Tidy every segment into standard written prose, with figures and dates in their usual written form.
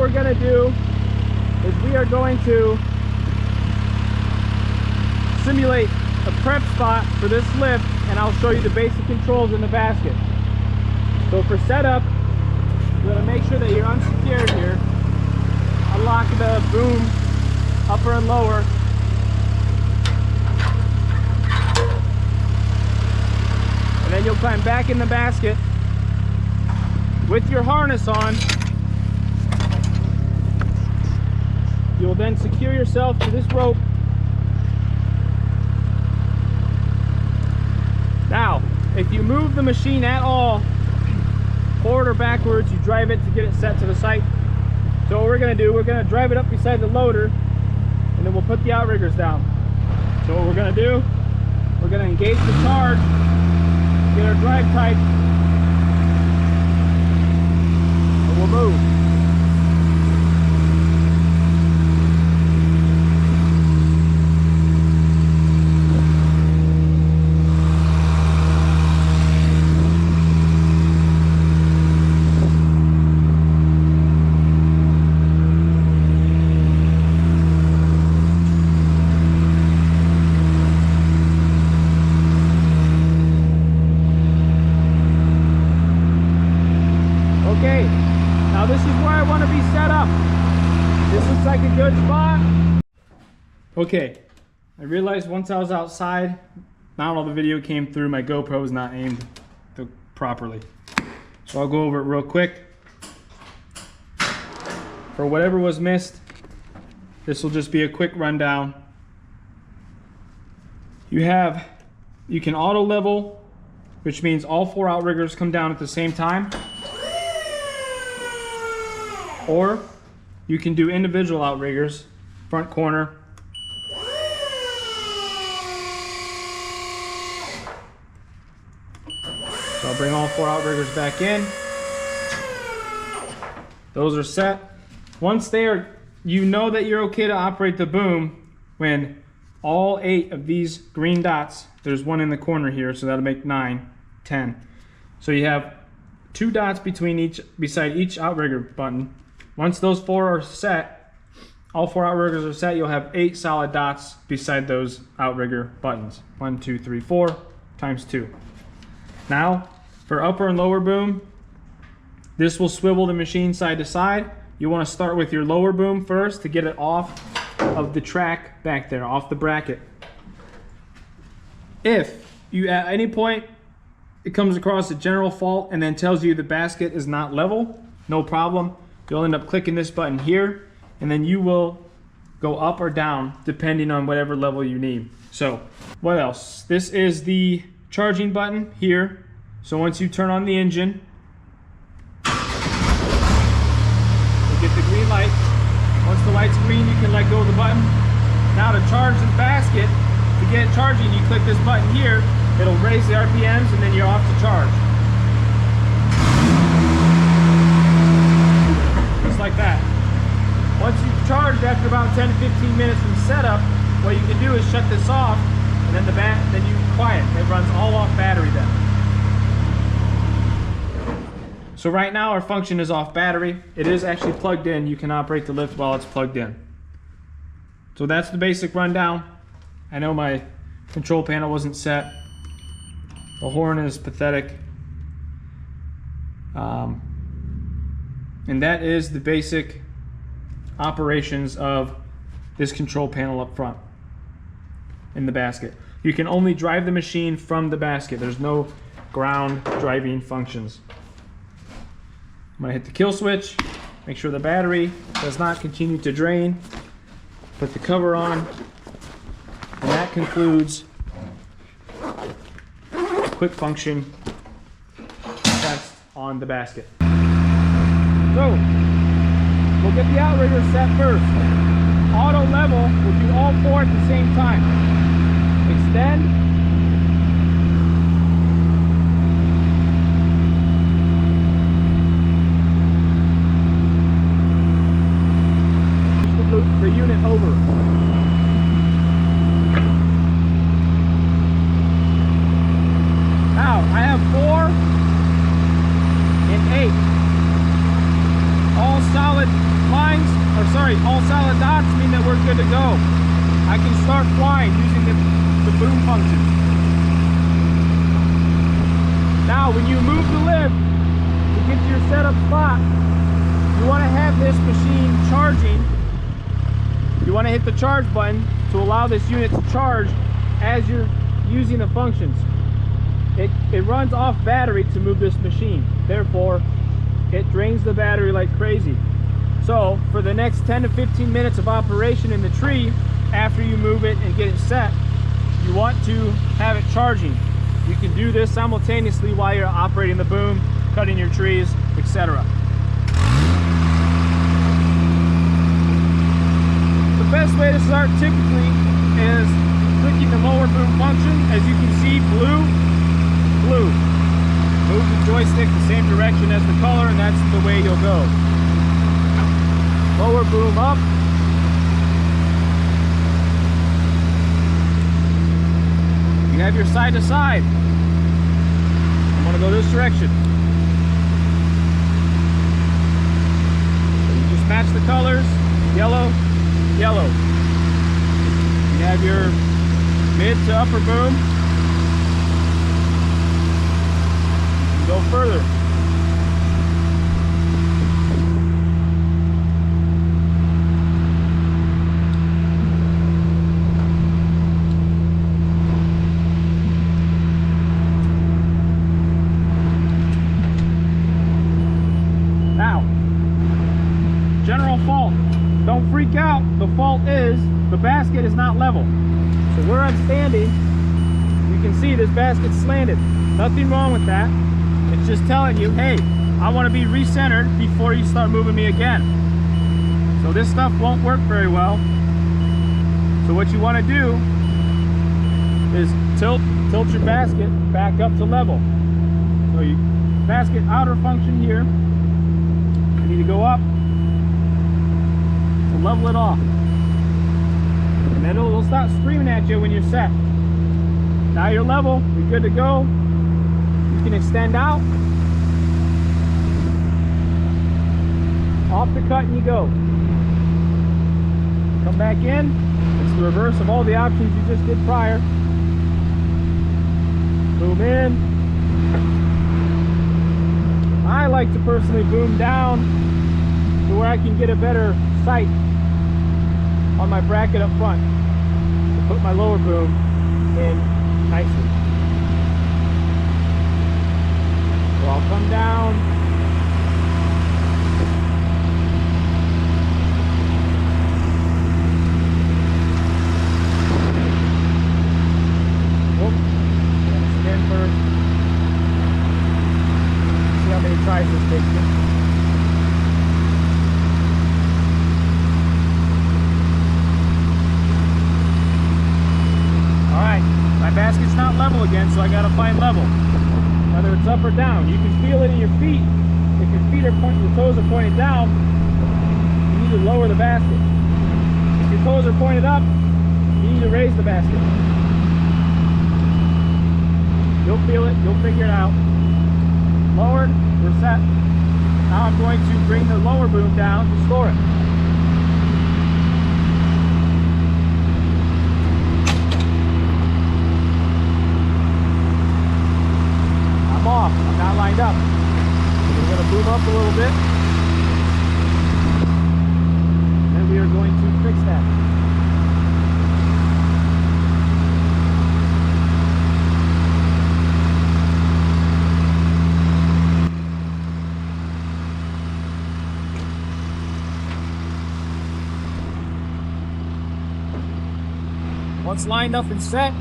we're going to do is we are going to simulate a prep spot for this lift, and I'll show you the basic controls in the basket. So for setup, you're going to make sure that you're unsecured here. Unlock the boom, upper and lower. And then you'll climb back in the basket with your harness on. You'll then secure yourself to this rope. Now, if you move the machine at all, forward or backwards, you drive it to get it set to the site. So what we're going to do, we're going to drive it up beside the loader, and then we'll put the outriggers down. So what we're going to do, we're going to engage the charge, get our drive tight, and we'll move. Okay, now this is where I want to be set up. This looks like a good spot. Okay, I realized once I was outside, not all the video came through. My GoPro is not aimed properly. So I'll go over it real quick. For whatever was missed, this will just be a quick rundown. You can auto level, which means all 4 outriggers come down at the same time. Or you can do individual outriggers, front corner. So I'll bring all 4 outriggers back in. Those are set. Once they are, you know that you're okay to operate the boom when all 8 of these green dots, there's one in the corner here, so that'll make 9, 10. So you have 2 dots beside each outrigger button. Once those 4 are set, all 4 outriggers are set, you'll have 8 solid dots beside those outrigger buttons. 1, 2, 3, 4 times 2. Now, for upper and lower boom, this will swivel the machine side to side. You want to start with your lower boom first to get it off of the track back there, off the bracket. If you at any point it comes across a general fault and then tells you the basket is not level, no problem. You'll end up clicking this button here, and then you will go up or down depending on whatever level you need. So what else? This is the charging button here. So once you turn on the engine, you get the green light. Once the light's green, you can let go of the button. Now to charge the basket, to get it charging, you click this button here. It'll raise the RPMs, and then you're off to charge. Like that. Once you've charged after about 10 to 15 minutes from setup, what you can do is shut this off, and then then you quiet. It runs all off battery then. So right now our function is off battery. It is actually plugged in. You can operate the lift while it's plugged in. So that's the basic rundown. I know my control panel wasn't set. The horn is pathetic. And that is the basic operations of this control panel up front in the basket. You can only drive the machine from the basket. There's no ground driving functions. I'm gonna hit the kill switch, make sure the battery does not continue to drain, put the cover on, and that concludes quick function test on the basket. So, we'll get the outrigger set first. Auto level, we'll do all 4 at the same time. Extend. Push the unit over. Now, I have 4 and 8. All solid all solid dots mean that we're good to go. I can start flying using the boom function. Now, when you move the lift to get to your setup spot, you want to have this machine charging. You want to hit the charge button to allow this unit to charge as you're using the functions. It runs off battery to move this machine. Therefore, it drains the battery like crazy. So for the next 10 to 15 minutes of operation in the tree, after you move it and get it set, you want to have it charging. You can do this simultaneously while you're operating the boom, cutting your trees, etc. The best way to start typically is clicking the lower boom function. As you can see, blue. Move the joystick the same direction as the color, and that's the way you'll go. Lower boom up. You have your side to side. I'm going to go this direction. So you just match the colors. Yellow, yellow. You have your mid to upper boom. You can go further. Don't freak out. The fault is the basket is not level. So where I'm standing, you can see this basket's slanted. Nothing wrong with that. It's just telling you, hey, I want to be recentered before you start moving me again. So this stuff won't work very well. So what you want to do is tilt your basket back up to level. So you basket outer function here. You need to go up. Level it off, and then it'll stop screaming at you when you're set. Now you're level, you're good to go. You can extend out, off the cut, and you go. Come back in. It's the reverse of all the options you just did prior. Boom in. I like to personally boom down to where I can get a better sight on my bracket up front to put my lower boom in nicely. So I'll come down. Whoop. I'm gonna spin first. See how many tries this takes me. Basket's not level again, so I gotta find level. Whether it's up or down. You can feel it in your feet. If your feet are pointing, your toes are pointed down, you need to lower the basket. If your toes are pointed up, you need to raise the basket. You'll feel it, you'll figure it out. Lowered, we're set. Now I'm going to bring the lower boom down to store it. Off. I'm not lined up. We're going to boom up a little bit. And we are going to fix that. Once lined up and set,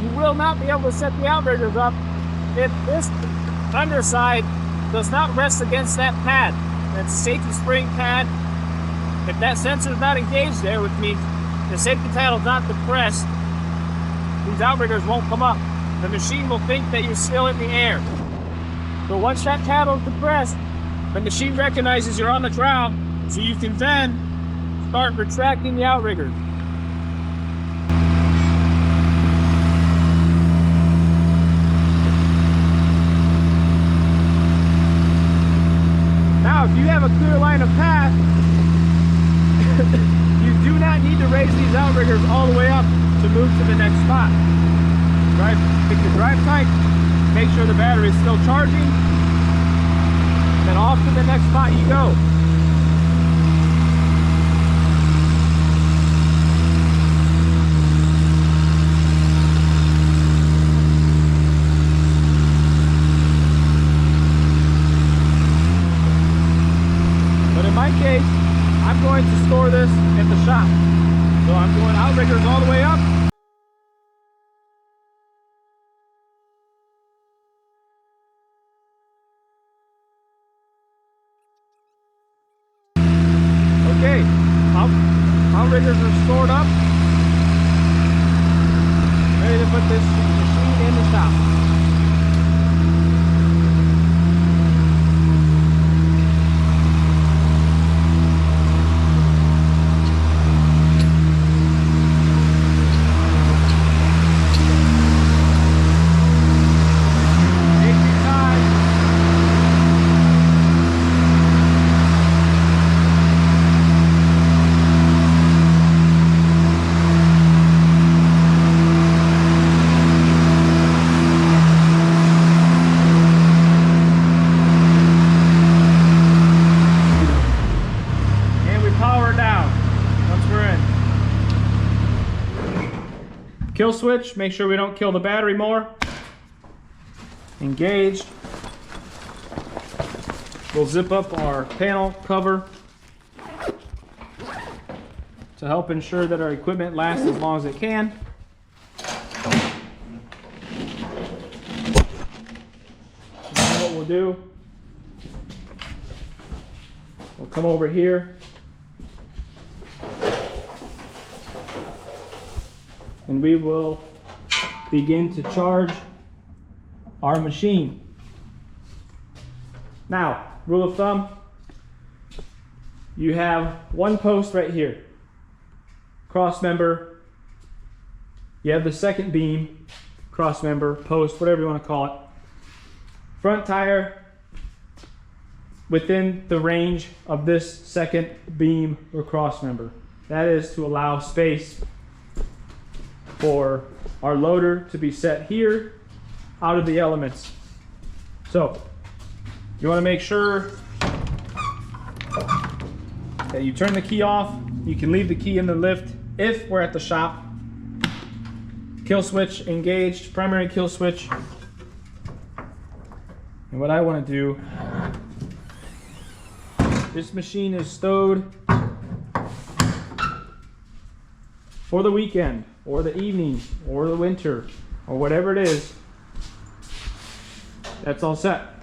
you will not be able to set the outriggers up if this underside does not rest against that pad. That's a safety spring pad. If that sensor is not engaged there, which means the safety paddle is not depressed, these outriggers won't come up. The machine will think that you're still in the air. So once that paddle is depressed, the machine recognizes you're on the ground, so you can then start retracting the outriggers. If you have a clear line of path, You do not need to raise these outriggers all the way up to move to the next spot. Pick your drive type, make sure the battery is still charging, then off to the next spot you go. But in my case, I'm going to store this at the shop. So I'm going outriggers all the way up. Okay, outriggers are stored up. Ready to put this machine in the shop. Kill switch, make sure we don't kill the battery more. Engaged. We'll zip up our panel cover to help ensure that our equipment lasts as long as it can. Now what we'll do, we'll come over here and we will begin to charge our machine. Now, rule of thumb, you have one post right here, cross member. You have the second beam, cross member, post, whatever you want to call it. Front tire within the range of this second beam or cross member. That is to allow space for our loader to be set here out of the elements. So you want to make sure that you turn the key off. You can leave the key in the lift if we're at the shop. Kill switch engaged, primary kill switch. And what I want to do, this machine is stowed for the weekend or the evening or the winter or whatever it is. That's all set.